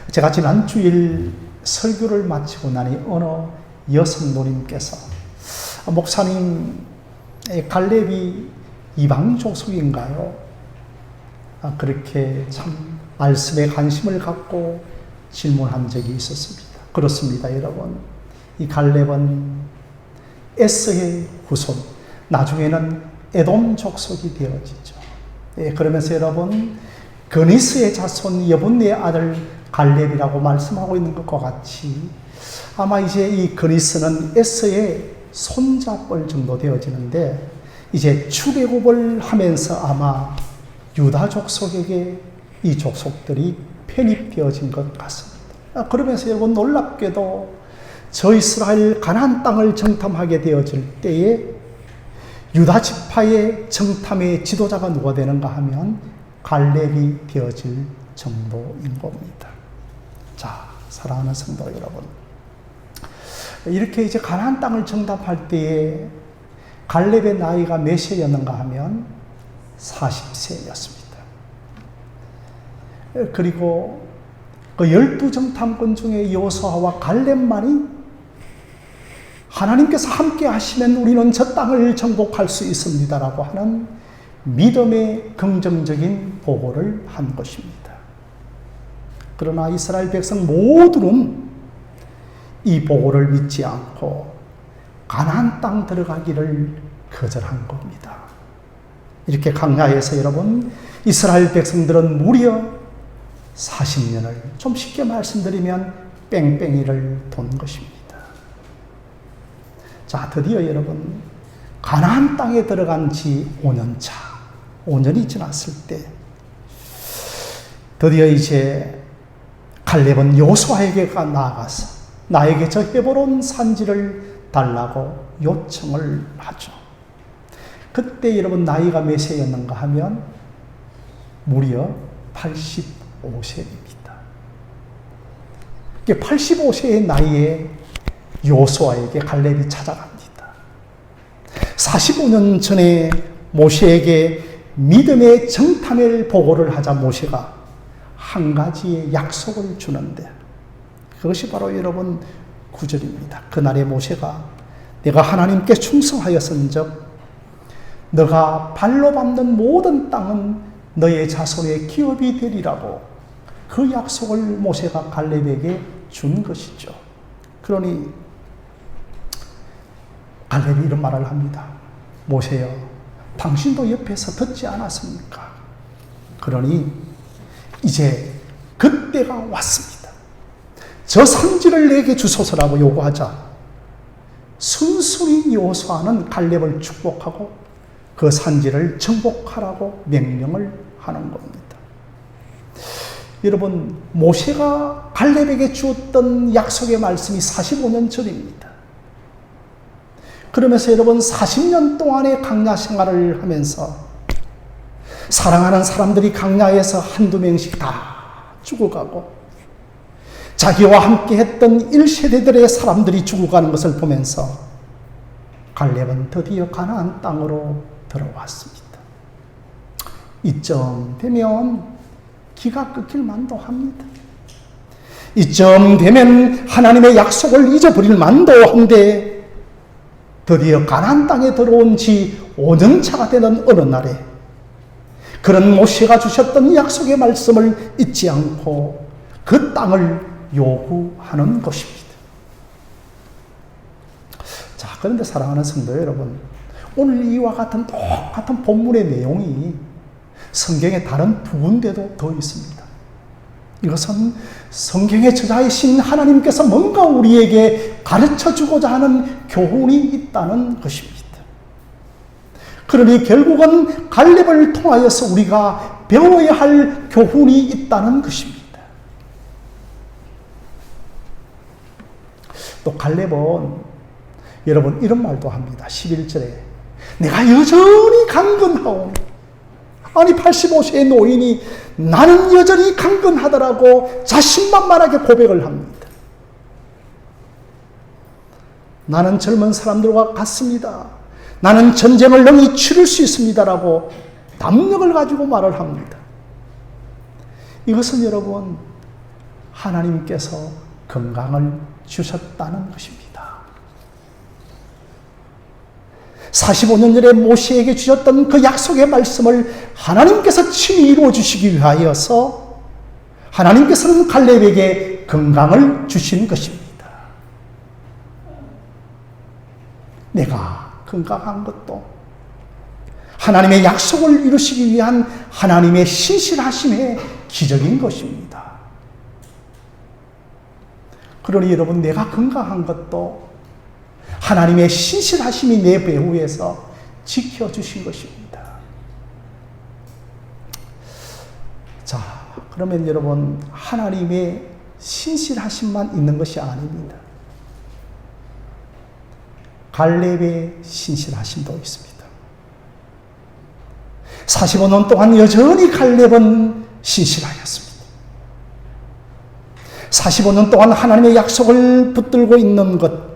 제가 지난 주일 설교를 마치고 나니 어느 여성 노님께서 목사님, 갈렙이 이방 족속인가요? 그렇게 참 말씀에 관심을 갖고 질문한 적이 있었습니다. 그렇습니다, 여러분. 이 갈렙은 에서의 후손, 나중에는 에돔 족속이 되어지죠. 그러면서 여러분, 그니스의 자손 여분의 아들 갈렙이라고 말씀하고 있는 것과 같이 아마 이제 이 그니스는 에서의 손자뻘 정도 되어지는데 이제 출애굽을 하면서 아마 유다 족속에게 이 족속들이 편입되어진 것 같습니다. 그러면서 여러분, 놀랍게도 저 이스라엘 가나안 땅을 정탐하게 되어질 때에 유다 지파의 정탐의 지도자가 누가 되는가 하면 갈렙이 되어질 정도인 겁니다. 자, 사랑하는 성도 여러분, 이렇게 이제 가나안 땅을 정탐할 때에 갈렙의 나이가 몇 세였는가 하면 40세였습니다. 그리고 그 12정탐꾼 중에 여호수아와 갈렙만이 하나님께서 함께 하시면 우리는 저 땅을 정복할 수 있습니다라고 하는 믿음의 긍정적인 보고를 한 것입니다. 그러나 이스라엘 백성 모두는 이 보고를 믿지 않고 가나안 땅 들어가기를 거절한 겁니다. 이렇게 광야에서 여러분, 이스라엘 백성들은 무려 40년을, 좀 쉽게 말씀드리면 뺑뺑이를 돈 것입니다. 자, 드디어 여러분, 가나안 땅에 들어간 지 5년차, 5년이 지났을 때 드디어 이제 갈렙은 여호수아에게 나아가서 나에게 저 헤브론 산지를 달라고 요청을 하죠. 그때 여러분 나이가 몇 세였는가 하면 무려 85세입니다. 85세의 나이에 여호수아에게 갈렙이 찾아갑니다. 45년 전에 모세에게 믿음의 정탐의 보고를 하자 모세가 한 가지의 약속을 주는데 그것이 바로 여러분 9절입니다. 그날에 모세가 내가 하나님께 충성하였은즉 너가 발로 밟는 모든 땅은 너의 자손의 기업이 되리라고 그 약속을 모세가 갈렙에게 준 것이죠. 그러니 갈렙이 이런 말을 합니다. 모세여, 당신도 옆에서 듣지 않았습니까? 그러니 이제 그때가 왔습니다. 저 산지를 내게 주소서라고 요구하자 순순히 여호수아는 갈렙을 축복하고 그 산지를 정복하라고 명령을 하는 겁니다. 여러분, 모세가 갈렙에게 주었던 약속의 말씀이 45년 전입니다. 그러면서 여러분 40년 동안의 광야 생활을 하면서 사랑하는 사람들이 광야에서 한두 명씩 다 죽어가고 자기와 함께 했던 1세대들의 사람들이 죽어가는 것을 보면서 갈렙은 드디어 가나안 땅으로 들어왔습니다. 이쯤 되면 기가 끊길 만도 합니다. 이쯤 되면 하나님의 약속을 잊어버릴 만도 한데 드디어 가나안 땅에 들어온 지 5년차가 되는 어느 날에 그런 모세가 주셨던 약속의 말씀을 잊지 않고 그 땅을 요구하는 것입니다. 자, 그런데 사랑하는 성도 여러분, 오늘 이와 같은 똑같은 본문의 내용이 성경의 다른 두 군데도 더 있습니다. 이것은 성경의 저자이신 하나님께서 뭔가 우리에게 가르쳐주고자 하는 교훈이 있다는 것입니다. 그러니 결국은 갈렙을 통하여서 우리가 배워야 할 교훈이 있다는 것입니다. 또 갈렙은 여러분 이런 말도 합니다. 11절에 내가 여전히 강건하오. 아니 85세의 노인이 나는 여전히 강건하더라고 자신만만하게 고백을 합니다. 나는 젊은 사람들과 같습니다. 나는 전쟁을 능히 치를 수 있습니다라고 담력을 가지고 말을 합니다. 이것은 여러분 하나님께서 건강을 주셨다는 것입니다. 45년 전에 모세에게 주셨던 그 약속의 말씀을 하나님께서 친히 이루어 주시기 위하여서 하나님께서는 갈렙에게 건강을 주신 것입니다. 내가 건강한 것도 하나님의 약속을 이루시기 위한 하나님의 신실하심의 기적인 것입니다. 그러니 여러분, 내가 건강한 것도 하나님의 신실하심이 내 배후에서 지켜주신 것입니다. 자, 그러면 여러분, 하나님의 신실하심만 있는 것이 아닙니다. 갈렙의 신실하심도 있습니다. 45년 동안 여전히 갈렙은 신실하였습니다. 45년 동안 하나님의 약속을 붙들고 있는 것,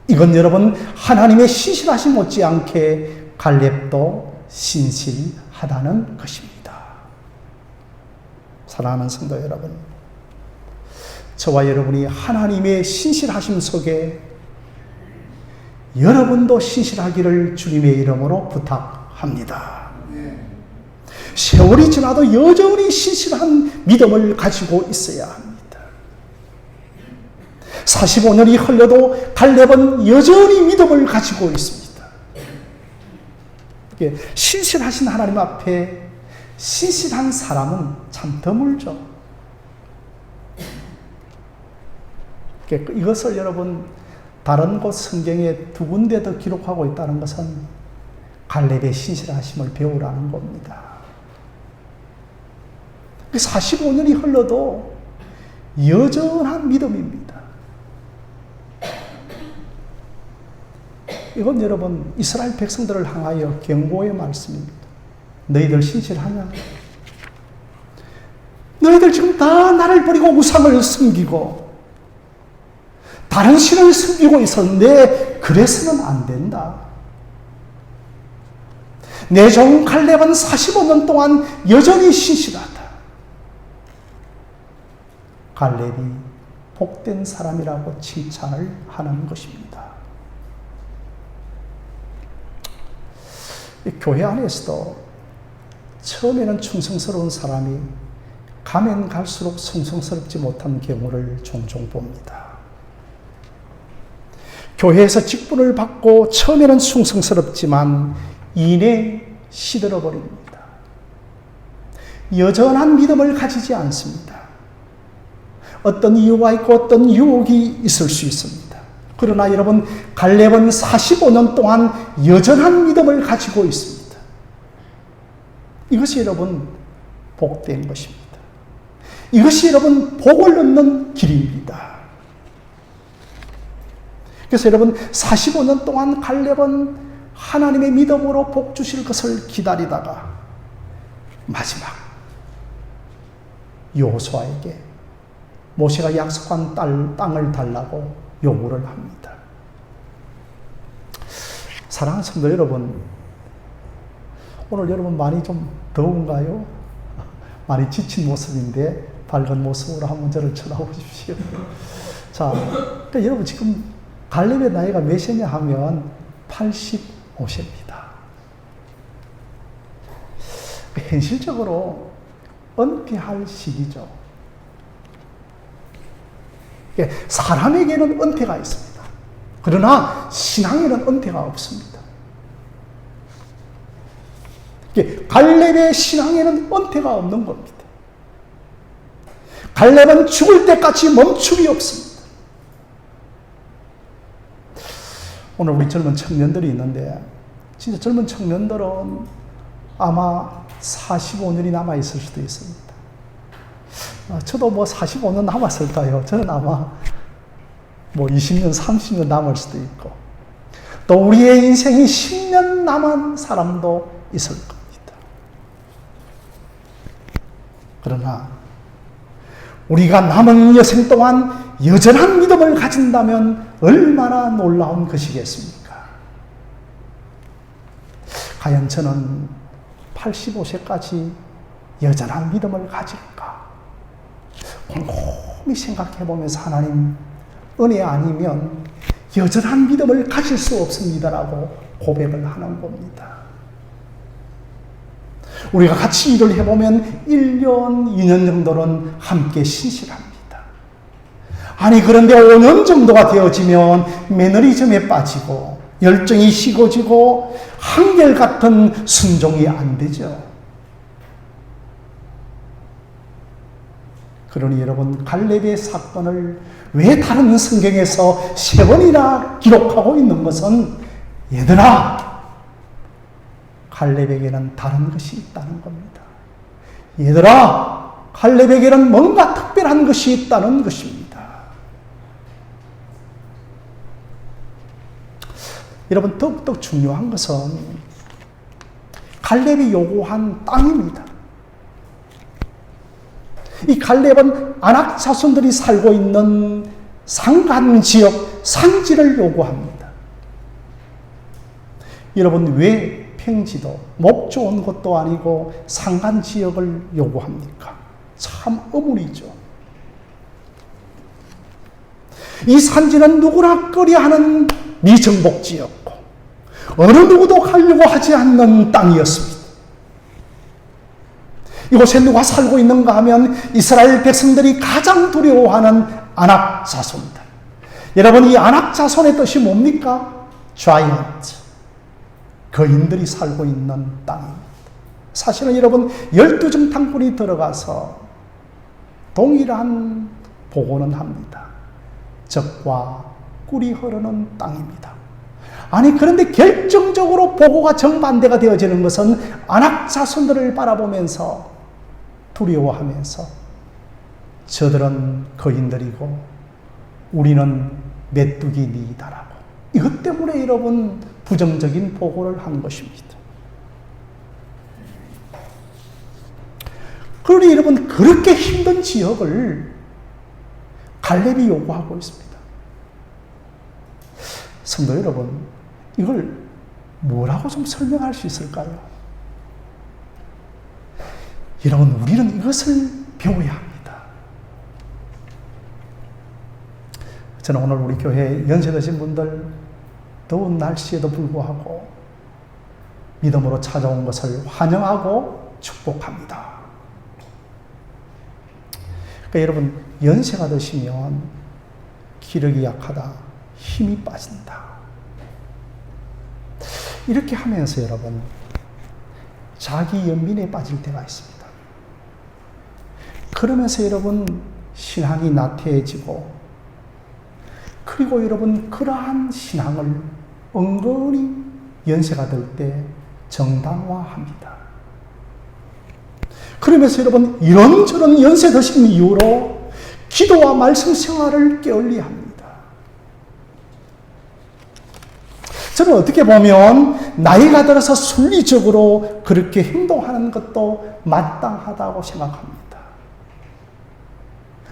이건 여러분 하나님의 신실하심 못지않게 갈렙도 신실하다는 것입니다. 사랑하는 성도 여러분, 저와 여러분이 하나님의 신실하심 속에 여러분도 신실하기를 주님의 이름으로 부탁합니다. 세월이 지나도 여전히 신실한 믿음을 가지고 있어야 합니다. 45년이 흘러도 갈렙은 여전히 믿음을 가지고 있습니다. 신실하신 하나님 앞에 신실한 사람은 참 드물죠. 이것을 여러분 다른 곳 성경에 두 군데 더 기록하고 있다는 것은 갈렙의 신실하심을 배우라는 겁니다. 45년이 흘러도 여전한 믿음입니다. 이건 여러분 이스라엘 백성들을 향하여 경고의 말씀입니다. 너희들 신실하냐? 너희들 지금 다 나를 버리고 우상을 숨기고 다른 신을 숨기고 있었는데 그래서는 안 된다. 내 종 갈렙은 45년 동안 여전히 신실하다. 갈렙이 복된 사람이라고 칭찬을 하는 것입니다. 교회 안에서도 처음에는 충성스러운 사람이 가면 갈수록 충성스럽지 못한 경우를 종종 봅니다. 교회에서 직분을 받고 처음에는 충성스럽지만 이내 시들어 버립니다. 여전한 믿음을 가지지 않습니다. 어떤 이유가 있고 어떤 유혹이 있을 수 있습니다. 그러나 여러분, 갈렙은 45년 동안 여전한 믿음을 가지고 있습니다. 이것이 여러분 복된 것입니다. 이것이 여러분 복을 얻는 길입니다. 그래서 여러분 45년 동안 갈렙은 하나님의 믿음으로 복 주실 것을 기다리다가 마지막 여호수아에게 모세가 약속한 땅을 달라고 요구를 합니다. 사랑하는 성도 여러분, 오늘 여러분 많이 좀 더운가요? 많이 지친 모습인데 밝은 모습으로 한번 저를 쳐다보십시오. 자, 그러니까 여러분 지금 갈렙의 나이가 몇이냐 하면 85세입니다. 현실적으로 은퇴할 시기죠. 사람에게는 은퇴가 있습니다. 그러나 신앙에는 은퇴가 없습니다. 갈렙의 신앙에는 은퇴가 없는 겁니다. 갈렙은 죽을 때까지 멈춤이 없습니다. 오늘 우리 젊은 청년들이 있는데 진짜 젊은 청년들은 아마 45년이 남아있을 수도 있습니다. 저도 뭐 45년 남았을까요? 저는 아마 뭐 20년, 30년 남을 수도 있고 또 우리의 인생이 10년 남은 사람도 있을 겁니다. 그러나 우리가 남은 여생 동안 여전한 믿음을 가진다면 얼마나 놀라운 것이겠습니까? 과연 저는 85세까지 여전한 믿음을 가질까? 곰곰이 생각해 보면서 하나님, 은혜 아니면 여전한 믿음을 가질 수 없습니다라고 고백을 하는 겁니다. 우리가 같이 일을 해보면 1년, 2년 정도는 함께 신실합니다. 아니 그런데 5년 정도가 되어지면 매너리즘에 빠지고 열정이 식어지고 한결같은 순종이 안 되죠. 그러니 여러분, 갈렙의 사건을 왜 다른 성경에서 3번이나 기록하고 있는 것은, 얘들아, 갈렙에게는 다른 것이 있다는 겁니다. 얘들아, 갈렙에게는 뭔가 특별한 것이 있다는 것입니다. 여러분, 더욱더 중요한 것은 갈렙이 요구한 땅입니다. 이 갈렙은 아낙 자손들이 살고 있는 산간 지역, 산지를 요구합니다. 여러분, 왜 평지도, 목 좋은 곳도 아니고 산간 지역을 요구합니까? 참 어물이죠. 이 산지는 누구나 꺼려하는 미정복지였고 어느 누구도 가려고 하지 않는 땅이었습니다. 이곳에 누가 살고 있는가 하면 이스라엘 백성들이 가장 두려워하는 아낙 자손들. 여러분, 이 아낙 자손의 뜻이 뭡니까? 자이언트, 거인들이 살고 있는 땅입니다. 사실은 여러분, 12정탐꾼이 들어가서 동일한 보고는 합니다. 적과 꿀이 흐르는 땅입니다. 아니 그런데 결정적으로 보고가 정반대가 되어지는 것은 아낙 자손들을 바라보면서 두려워하면서 저들은 거인들이고 우리는 메뚜기니이다라고, 이것 때문에 여러분 부정적인 보고를 한 것입니다. 그러니 여러분, 그렇게 힘든 지역을 갈렙이 요구하고 있습니다. 성도 여러분, 이걸 뭐라고 좀 설명할 수 있을까요? 여러분, 우리는 이것을 배워야 합니다. 저는 오늘 우리 교회에 연세드신 분들, 더운 날씨에도 불구하고 믿음으로 찾아온 것을 환영하고 축복합니다. 그러니까 여러분, 연세가 드시면 기력이 약하다, 힘이 빠진다, 이렇게 하면서 여러분 자기 연민에 빠질 때가 있습니다. 그러면서 여러분 신앙이 나태해지고, 그리고 여러분 그러한 신앙을 은근히 연세가 들 때 정당화합니다. 그러면서 여러분 이런저런 연세 드신 이유로 기도와 말씀 생활을 게을리합니다. 저는 어떻게 보면 나이가 들어서 순리적으로 그렇게 행동하는 것도 마땅하다고 생각합니다.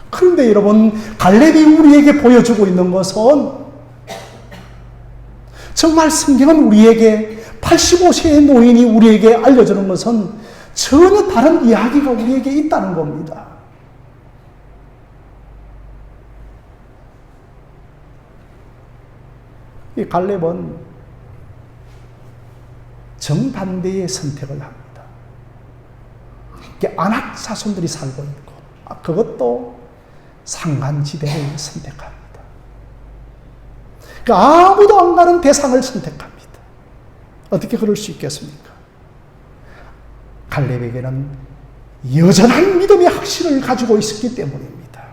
그런데 여러분, 갈렙이 우리에게 보여주고 있는 것은, 정말 성경은 우리에게, 85세의 노인이 우리에게 알려주는 것은 전혀 다른 이야기가 우리에게 있다는 겁니다. 이 갈렙은 정반대의 선택을 합니다. 아낙 자손들이 살고 있고, 그것도 산간지대를 선택합니다. 아무도 안 가는 대상을 선택합니다. 어떻게 그럴 수 있겠습니까? 갈렙에게는 여전한 믿음의 확신을 가지고 있었기 때문입니다.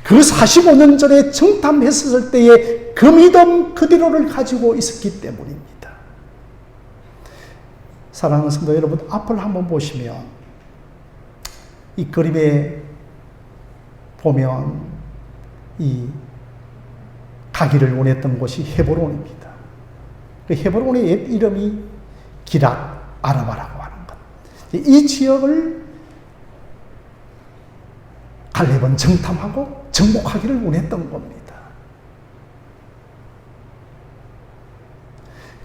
그 45년 전에 정탐했을 때의 그 믿음 그대로를 가지고 있었기 때문입니다. 사랑하는 성도 여러분, 앞을 한번 보시면 이 그림에 보면 이 가기를 원했던 곳이 헤브론입니다. 그 헤브론의 옛 이름이 기랏 아라바라고 하는 것. 이 지역을 갈렙은 정탐하고 정복하기를 원했던 겁니다.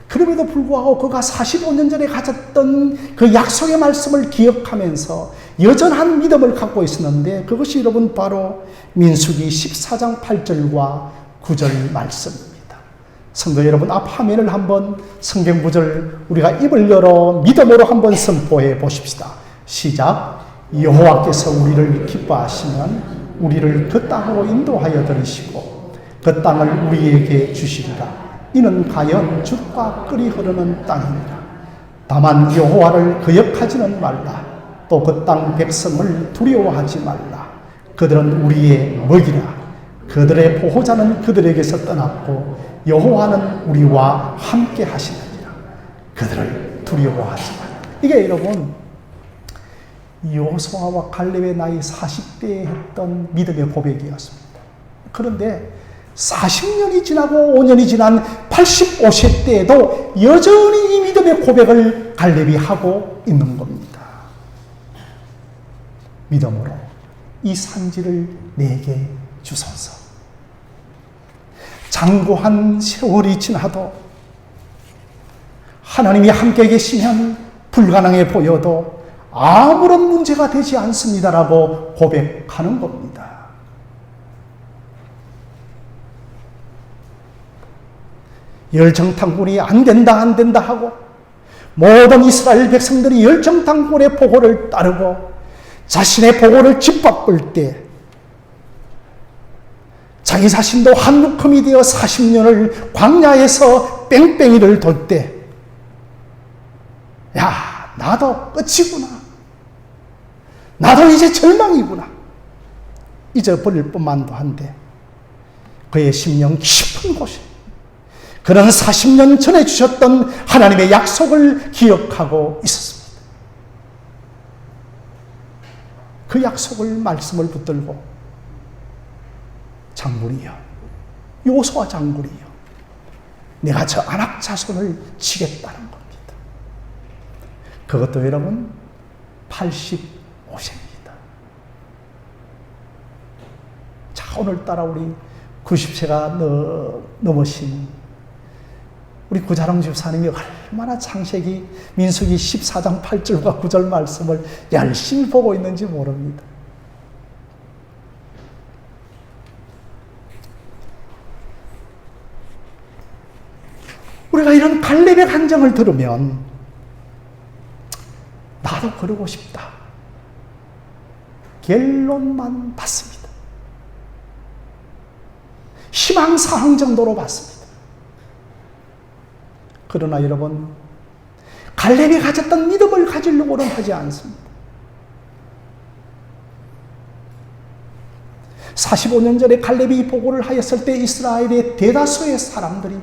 그럼에도 불구하고 그가 45년 전에 가졌던 그 약속의 말씀을 기억하면서 여전한 믿음을 갖고 있었는데 그것이 여러분 바로 민수기 14장 8절과 9절 말씀입니다. 성도 여러분, 앞 화면을 한번 성경 구절 우리가 입을 열어 믿음으로 한번 선포해 보십시다. 시작. 여호와께서 우리를 기뻐하시면 우리를 그 땅으로 인도하여 들이시고 그 땅을 우리에게 주시리라. 이는 가연 죽과 끓이 흐르는 땅이니라. 다만 여호와를 거역하지는 말라. 또 그 땅 백성을 두려워하지 말라. 그들은 우리의 먹이라. 그들의 보호자는 그들에게서 떠났고 여호와는 우리와 함께 하시느니라. 그들을 두려워하지 말라. 이게 여러분 여호수아와 갈렙의 나이 40대에 했던 믿음의 고백이었습니다. 그런데 40년이 지나고 5년이 지난 85세 때에도 여전히 이 믿음의 고백을 갈렙이 하고 있는 겁니다. 믿음으로 이 산지를 내게 주소서. 장구한 세월이 지나도 하나님이 함께 계시면 불가능해 보여도 아무런 문제가 되지 않습니다라고 고백하는 겁니다. 열정탕군이 안 된다 하고 모든 이스라엘 백성들이 열정탕군의 보고를 따르고 자신의 보고를 짓바쁠 때 자기 자신도 한묶음이 되어 40년을 광야에서 뺑뺑이를 돌 때 야, 나도 끝이구나. 나도 이제 절망이구나. 잊어버릴 뿐만도 한데 그의 심령 깊은 곳에 그런 40년 전에 주셨던 하나님의 약속을 기억하고 있었습니다. 그 약속을 말씀을 붙들고 장군이여, 여호수아 장군이여, 내가 저 안악 자손을 치겠다는 겁니다. 그것도 여러분 85세입니다. 자, 오늘따라 우리 90세가 넘으신 우리 구자룡 집사님이 얼마나 창세기 민수기 14장 8절과 9절 말씀을 열심히 보고 있는지 모릅니다. 우리가 이런 갈렙의 간증을 들으면 나도 그러고 싶다. 결론만 받습니다. 희망사항 정도로 받습니다. 그러나 여러분, 갈렙이 가졌던 믿음을 가지려고는 하지 않습니다. 45년 전에 갈렙이 이 보고를 하였을 때 이스라엘의 대다수의 사람들이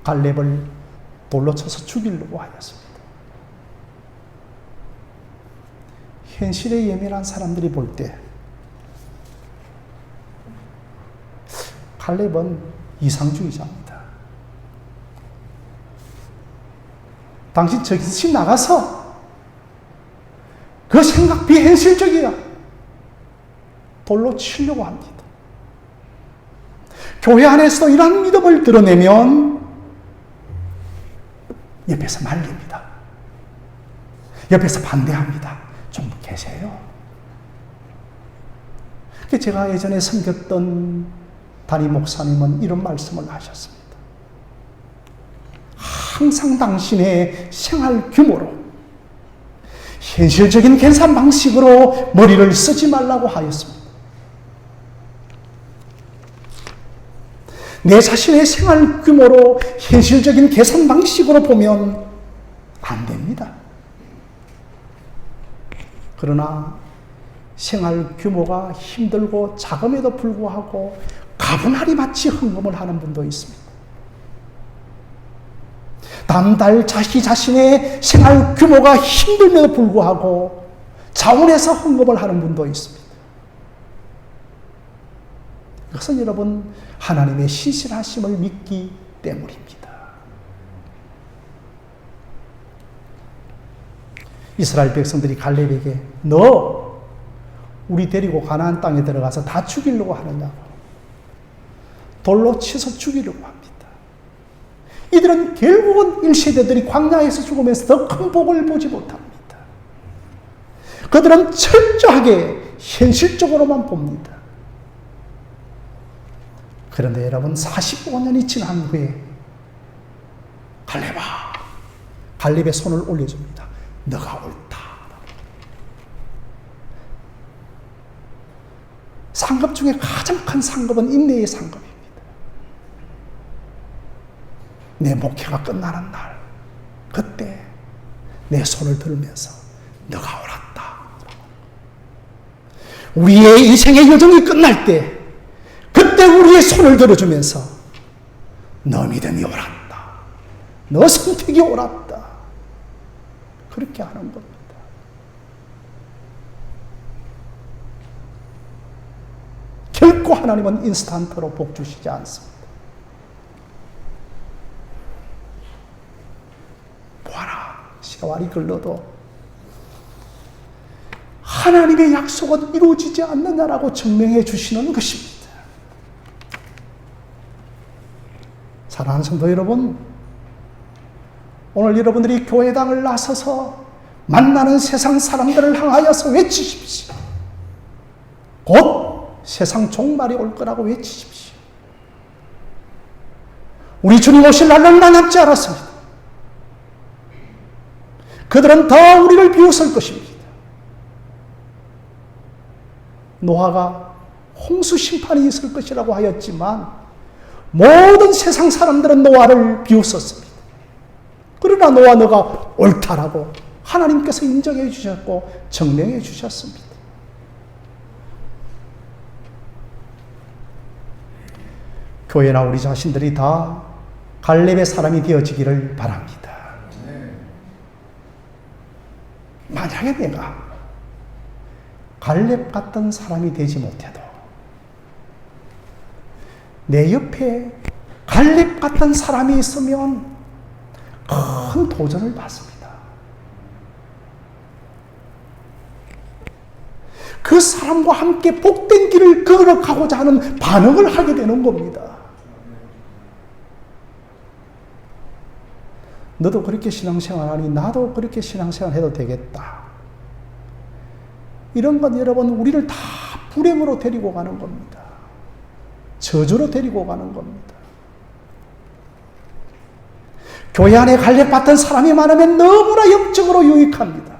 갈렙을 돌로 쳐서 죽이려고 하였습니다. 현실에 예민한 사람들이 볼 때 갈렙은 이상주의자입니다. 당신 정신 나가서 그 생각 비현실적이야. 돌로 치려고 합니다. 교회 안에서도 이런 믿음을 드러내면 옆에서 말립니다. 옆에서 반대합니다. 좀 계세요. 제가 예전에 섬겼던 담임 목사님은 이런 말씀을 하셨습니다. 항상 당신의 생활 규모로 현실적인 계산 방식으로 머리를 쓰지 말라고 하였습니다. 내 자신의 생활 규모로 현실적인 계산 방식으로 보면 안 됩니다. 그러나 생활 규모가 힘들고 작음에도 불구하고 가분하리 마치 헌금을 하는 분도 있습니다. 남달 자신의 생활 규모가 힘들면도 불구하고 자원해서 헌금을 하는 분도 있습니다. 이것은 여러분 하나님의 신실하심을 믿기 때문입니다. 이스라엘 백성들이 갈렙에게 너 우리 데리고 가나안 땅에 들어가서 다 죽이려고 하느냐고 돌로 치서 죽이려고 합니다. 이들은 결국은 1세대들이 광야에서 죽으면서 더 큰 복을 보지 못합니다. 그들은 철저하게 현실적으로만 봅니다. 그런데 여러분, 45년이 지난 후에 갈렙아, 갈렙의 손을 올려줍니다. 너가 옳다. 상급 중에 가장 큰 상급은 인내의 상급입니다. 내 목회가 끝나는 날, 그때 내 손을 들면서 너가 옳았다. 우리의 인생의 여정이 끝날 때, 그때 우리의 손을 들어주면서 너 믿음이 옳았다. 너 선택이 옳았다. 그렇게 하는 겁니다. 결코 하나님은 인스턴트로 복 주시지 않습니다. 보아라, 세월이 흘러도 하나님의 약속은 이루어지지 않느냐라고 증명해 주시는 것입니다. 사랑하는 성도 여러분, 오늘 여러분들이 교회당을 나서서 만나는 세상 사람들을 향하여서 외치십시오. 곧 세상 종말이 올 거라고 외치십시오. 우리 주님 오실 날은 남지 않았습니다. 그들은 더 우리를 비웃을 것입니다. 노아가 홍수 심판이 있을 것이라고 하였지만 모든 세상 사람들은 노아를 비웃었습니다. 그러나 노아, 너가 옳다라고 하나님께서 인정해 주셨고 증명해 주셨습니다. 교회나 우리 자신들이 다 갈렙의 사람이 되어지기를 바랍니다. 만약에 내가 갈렙 같던 사람이 되지 못해도 내 옆에 갈렙 같은 사람이 있으면 큰 도전을 받습니다. 그 사람과 함께 복된 길을 걸어가고자 하는 반응을 하게 되는 겁니다. 너도 그렇게 신앙생활하니 나도 그렇게 신앙생활 해도 되겠다. 이런 건 여러분, 우리를 다 불행으로 데리고 가는 겁니다. 저주로 데리고 가는 겁니다. 교회 안에 갈렙받던 사람이 많으면 너무나 영적으로 유익합니다.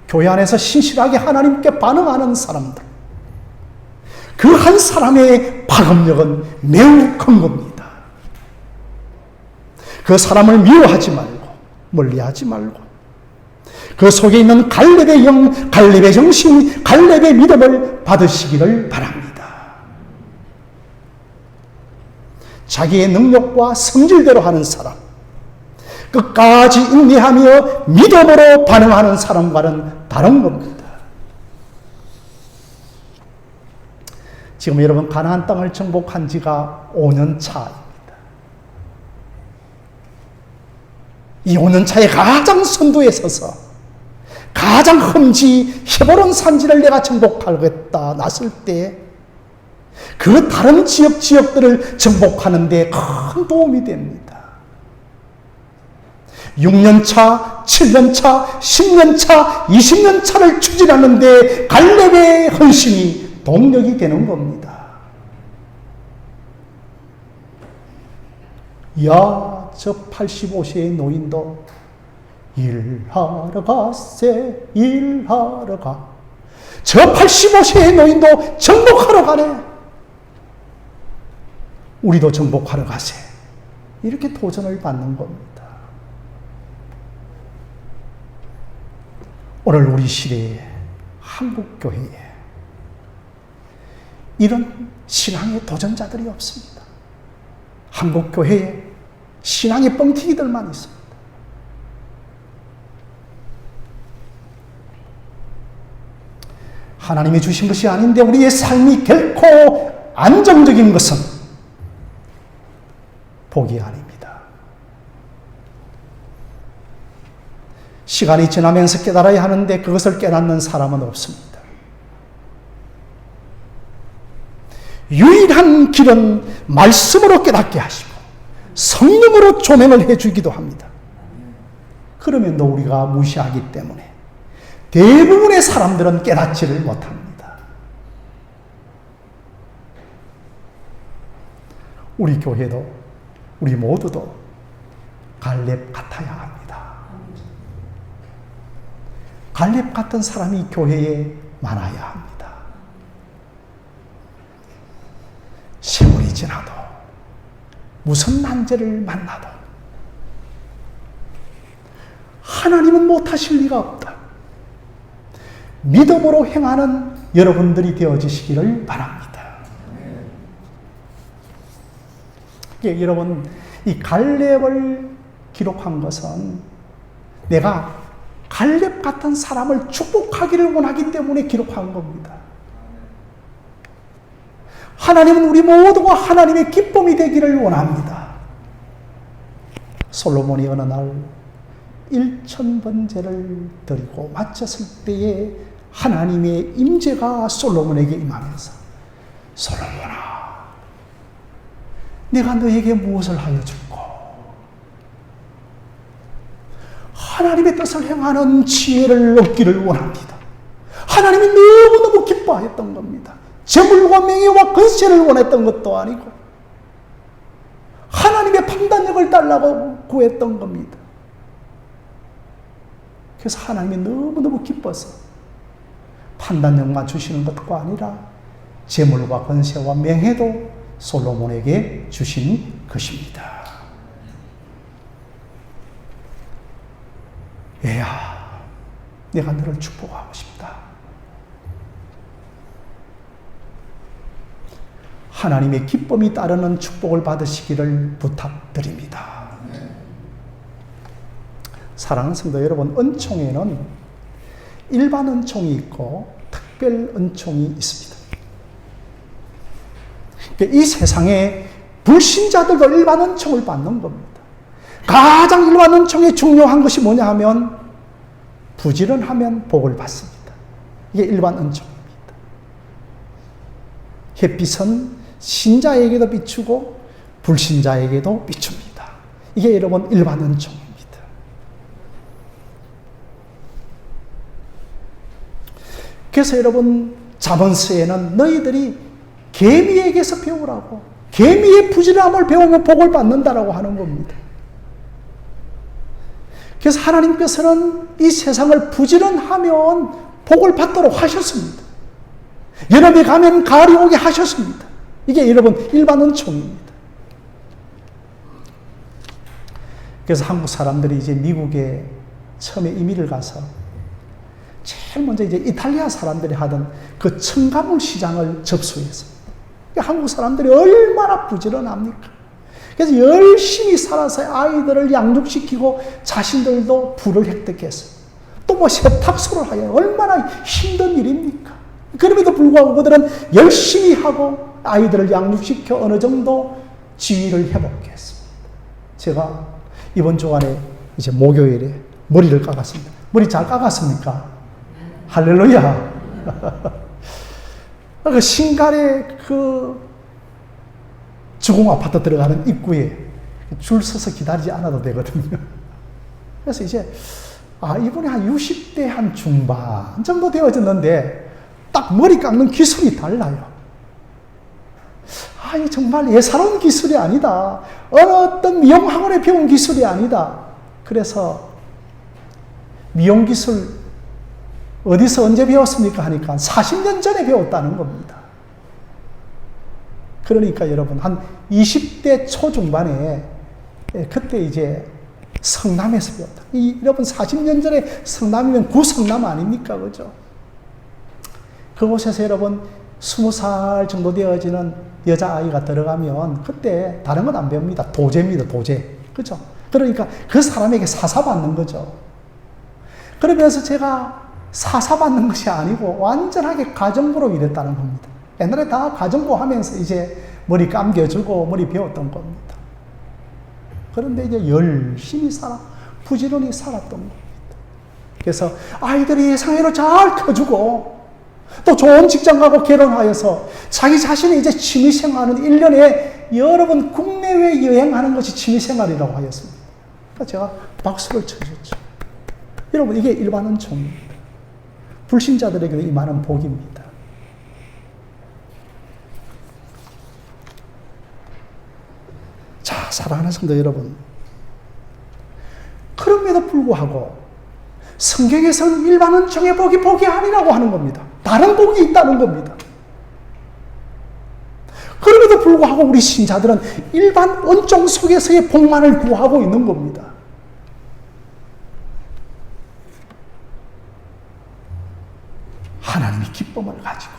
교회 안에서 신실하게 하나님께 반응하는 사람들, 그 한 사람의 파급력은 매우 큰 겁니다. 그 사람을 미워하지 말고 멀리하지 말고 그 속에 있는 갈렙의 영, 갈렙의 정신, 갈렙의 믿음을 받으시기를 바랍니다. 자기의 능력과 성질대로 하는 사람, 끝까지 인내하며 믿음으로 반응하는 사람과는 다른 겁니다. 지금 여러분, 가나안 땅을 정복한 지가 5년 차입니다. 이 5년 차에 가장 선두에 서서 가장 험지 헤브론 산지를 내가 정복하겠다 났을 때 그 다른 지역들을 정복하는 데 큰 도움이 됩니다. 6년 차, 7년 차, 10년 차, 20년 차를 추진하는 데 갈렙의 헌신이 동력이 되는 겁니다. 야, 저 85세의 노인도 일하러 가세, 일하러 가. 저 85세의 노인도 정복하러 가네. 우리도 정복하러 가세. 이렇게 도전을 받는 겁니다. 오늘 우리 시대에, 한국교회에 이런 신앙의 도전자들이 없습니다. 한국교회에 신앙의 뻥튀기들만 있습니다. 하나님이 주신 것이 아닌데 우리의 삶이 결코 안정적인 것은 복이 아닙니다. 시간이 지나면서 깨달아야 하는데 그것을 깨닫는 사람은 없습니다. 유일한 길은 말씀으로 깨닫게 하시고 성령으로 조명을 해주기도 합니다. 그러면도 우리가 무시하기 때문에 대부분의 사람들은 깨닫지를 못합니다. 우리 교회도, 우리 모두도 갈렙 같아야 합니다. 갈렙 같은 사람이 교회에 많아야 합니다. 세월이 지나도 무슨 난제를 만나도 하나님은 못하실 리가 없다. 믿음으로 행하는 여러분들이 되어지시기를 바랍니다. 여러분, 이 갈렙을 기록한 것은 내가 갈렙 같은 사람을 축복하기를 원하기 때문에 기록한 겁니다. 하나님은 우리 모두가 하나님의 기쁨이 되기를 원합니다. 솔로몬이 어느 날 1000번제를 드리고 마쳤을 때에 하나님의 임재가 솔로몬에게 임하면서 솔로몬아, 내가 너에게 무엇을 하여 줄꼬? 하나님의 뜻을 행하는 지혜를 얻기를 원합니다. 하나님이 너무너무 기뻐하였던 겁니다. 재물과 명예와 권세를 원했던 것도 아니고 하나님의 판단력을 달라고 구했던 겁니다. 그래서 하나님이 너무너무 기뻐서 판단력만 주시는 것도 아니라 재물과 권세와 명예도 솔로몬에게 주신 것입니다. 얘야, 내가 너를 축복하고 싶다. 하나님의 기쁨이 따르는 축복을 받으시기를 부탁드립니다. 사랑하는 성도 여러분, 은총에는 일반 은총이 있고 특별 은총이 있습니다. 이 세상에 불신자들도 일반 은총을 받는 겁니다. 가장 일반 은총이 중요한 것이 뭐냐 하면 부지런하면 복을 받습니다. 이게 일반 은총입니다. 햇빛은 신자에게도 비추고 불신자에게도 비춥니다. 이게 여러분 일반 은총입니다. 그래서 여러분 잠언서에는 너희들이 개미에게서 배우라고, 개미의 부지런함을 배우면 복을 받는다라고 하는 겁니다. 그래서 하나님께서는 이 세상을 부지런하면 복을 받도록 하셨습니다. 여름에 가면 가을이 오게 하셨습니다. 이게 여러분 일반 은총입니다. 그래서 한국 사람들이 이제 미국에 처음에 이민을 가서 제일 먼저 이제 이탈리아 사람들이 하던 그 첨가물 시장을 접수했습니다. 한국 사람들이 얼마나 부지런합니까? 그래서 열심히 살아서 아이들을 양육시키고 자신들도 부를 획득했어요. 또 뭐 세탁소를 하여 얼마나 힘든 일입니까? 그럼에도 불구하고 그들은 열심히 하고 아이들을 양육시켜 어느 정도 지위를 회복했습니다. 제가 이번 주간에 이제 목요일에 머리를 깎았습니다. 머리 잘 깎았습니까? 할렐루야. 그 신갈의 그 주공 아파트 들어가는 입구에 줄 서서 기다리지 않아도 되거든요. 그래서 이제 이번에 한 60대 한 중반 정도 되어졌는데 딱 머리 깎는 기술이 달라요. 이 정말 예사로운 기술이 아니다. 어떤 미용학원에 배운 기술이 아니다. 그래서 미용기술 어디서 언제 배웠습니까? 하니까 40년 전에 배웠다는 겁니다. 그러니까 여러분 한 20대 초중반에 그때 이제 성남에서 배웠다. 여러분 40년 전에 성남이면 구성남 아닙니까? 그죠? 그곳에서 여러분 20살 정도 되어지는 여자아이가 들어가면 그때 다른 건 안 배웁니다. 도제입니다. 도제. 그죠? 그러니까 그 사람에게 사사받는 거죠. 그러면서 제가 사사받는 것이 아니고 완전하게 가정부로 일했다는 겁니다. 옛날에 다 가정부 하면서 이제 머리 감겨주고 머리 배웠던 겁니다. 그런데 이제 열심히 부지런히 살았던 겁니다. 그래서 아이들이 예상외로 잘 커주고 또 좋은 직장 가고 결혼하여서 자기 자신이 이제 취미생활은 1년에 여러 번 국내외 여행하는 것이 취미생활이라고 하였습니다. 그러니까 제가 박수를 쳐줬죠. 여러분, 이게 일반 은총입니다. 불신자들에게는 이 많은 복입니다. 자, 사랑하는 성도 여러분, 그럼에도 불구하고 성경에서는 일반 은총의 복이 아니라고 하는 겁니다. 다른 복이 있다는 겁니다. 그럼에도 불구하고 우리 신자들은 일반 은총 속에서의 복만을 구하고 있는 겁니다. 하나님이 기쁨을 가지고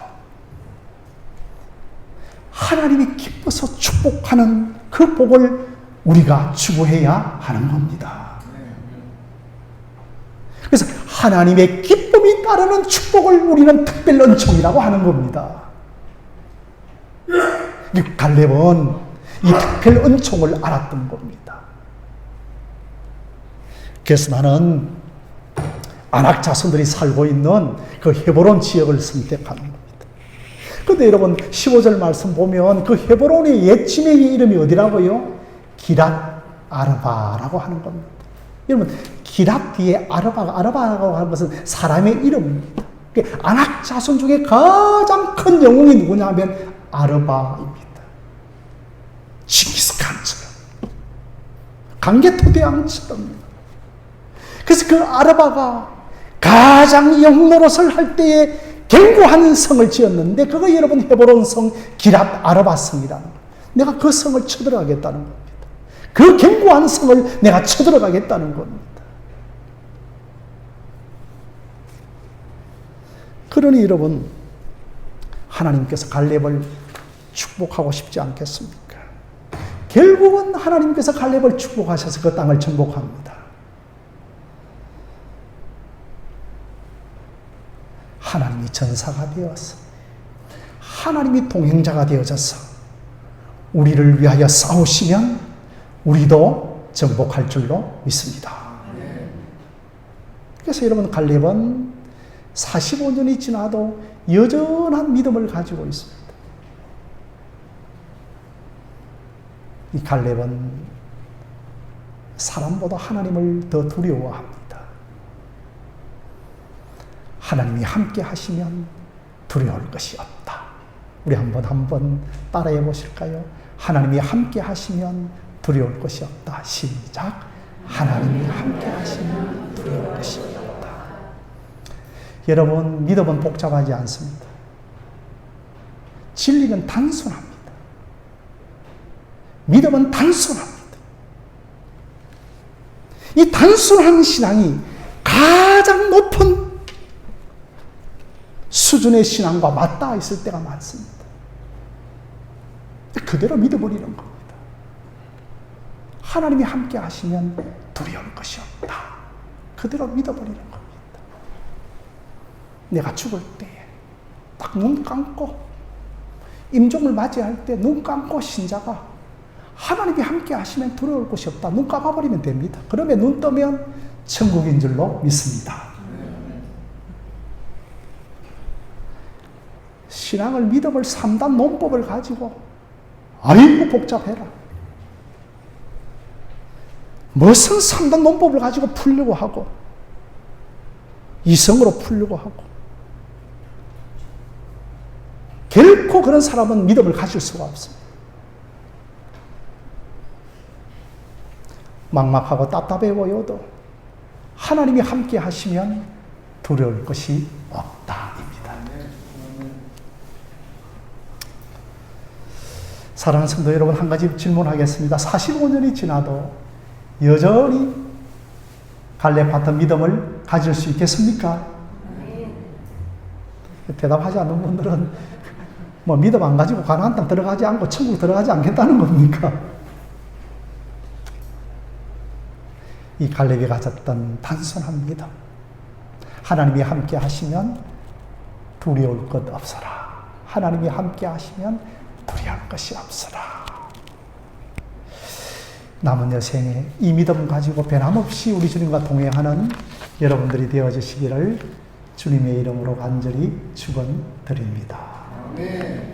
하나님이 기뻐서 축복하는 그 복을 우리가 추구해야 하는 겁니다. 그래서 하나님의 기쁨이 따르는 축복을 우리는 특별 은총이라고 하는 겁니다. 갈렙은 이 특별 은총을 알았던 겁니다. 그래서 나는 아낙 자손들이 살고 있는 그 헤브론 지역을 선택하는 겁니다. 그런데 여러분 15절 말씀 보면 그 헤브론의 옛 지명의 이름이 어디라고요? 기랏 아르바라고 하는 겁니다. 여러분 기랏 뒤에 아르바라고 하는 것은 사람의 이름입니다. 아낙 자손 중에 가장 큰 영웅이 누구냐 하면 아르바입니다. 징기스칸처럼 강개토대왕처럼. 그래서 그 아르바가 가장 영웅 노릇을 할 때에 견고한 성을 지었는데 그거 여러분 헤브론 성 기랏 아르바 성이라는 거예요. 내가 그 성을 쳐들어가겠다는 겁니다. 그 견고한 성을 내가 쳐들어가겠다는 겁니다. 그러니 여러분 하나님께서 갈렙을 축복하고 싶지 않겠습니까? 결국은 하나님께서 갈렙을 축복하셔서 그 땅을 정복합니다. 하나님이 전사가 되어서 하나님이 동행자가 되어져서 우리를 위하여 싸우시면 우리도 정복할 줄로 믿습니다. 그래서 여러분 갈렙은 45년이 지나도 여전한 믿음을 가지고 있습니다. 이 갈렙은 사람보다 하나님을 더 두려워합니다. 하나님이 함께 하시면 두려울 것이 없다. 우리 한번 따라해 보실까요? 하나님이 함께 하시면 두려울 것이 없다. 시작. 하나님이 함께 하시면 두려울 것이 없다. 여러분, 믿음은 복잡하지 않습니다. 진리는 단순합니다. 믿음은 단순합니다. 이 단순한 신앙이 가장 높은 수준의 신앙과 맞닿아 있을 때가 많습니다. 그대로 믿어버리는 겁니다. 하나님이 함께 하시면 두려울 것이 없다. 그대로 믿어버리는 겁니다. 내가 죽을 때에 딱 눈 감고 임종을 맞이할 때 눈 감고 신자가 하나님이 함께 하시면 두려울 것이 없다. 눈 감아버리면 됩니다. 그러면 눈 뜨면 천국인 줄로 믿습니다. 신앙을 믿음을 3단 논법을 가지고 아이고 복잡해라. 무슨 3단 논법을 가지고 풀려고 하고 이성으로 풀려고 하고 결코 그런 사람은 믿음을 가질 수가 없습니다. 막막하고 답답해 보여도 하나님이 함께 하시면 두려울 것이 없다입니다. 사랑하는 성도 여러분, 한 가지 질문하겠습니다. 45년이 지나도 여전히 갈렙 같은 믿음을 가질 수 있겠습니까? 대답하지 않는 분들은 뭐 믿음 안 가지고 가나안 땅 들어가지 않고 천국 들어가지 않겠다는 겁니까? 이 갈렙이 가졌던 단순한 믿음, 하나님이 함께 하시면 두려울 것 없어라. 하나님이 함께 하시면 두려울 것이 없어라. 남은 여생에 이 믿음 가지고 변함없이 우리 주님과 동행하는 여러분들이 되어주시기를 주님의 이름으로 간절히 축원드립니다. 아멘.